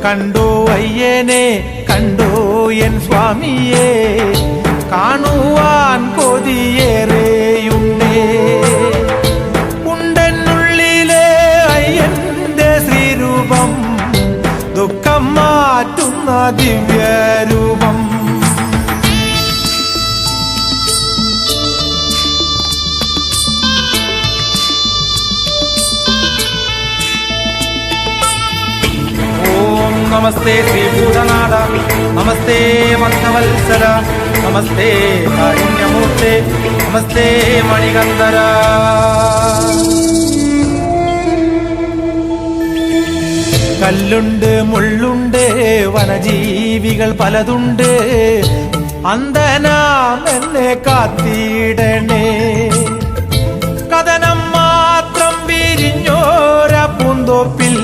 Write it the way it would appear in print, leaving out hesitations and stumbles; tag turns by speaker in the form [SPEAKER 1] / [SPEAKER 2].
[SPEAKER 1] കണ്ടോ അയ്യനെ കണ്ടോ എൻ സ്വാമിയെ കാണുവാൻ കൊതിയേറെയുണ്ടേ. ഉണ്ടെന്നുള്ളിലെ അയ്യന്റെ ശ്രീരൂപം ദുഃഖം മാറ്റുന്ന ദിവ്യരൂപം. നമസ്തേ ശ്രീഭൂതനാഥ, നമസ്തേ ഭക്തവത്സല, നമസ്തേ കാരുണ്യമൂർത്തേ, നമസ്തേ മണികന്ധര. കല്ലുണ്ട് മുള്ളുണ്ട് വനജീവികൾ പലതുണ്ട്, അന്ധനാം എന്നെ കാത്തിടണേ. കഥനം മാത്രം വിരിഞ്ഞോര പൂന്തോപ്പിൽ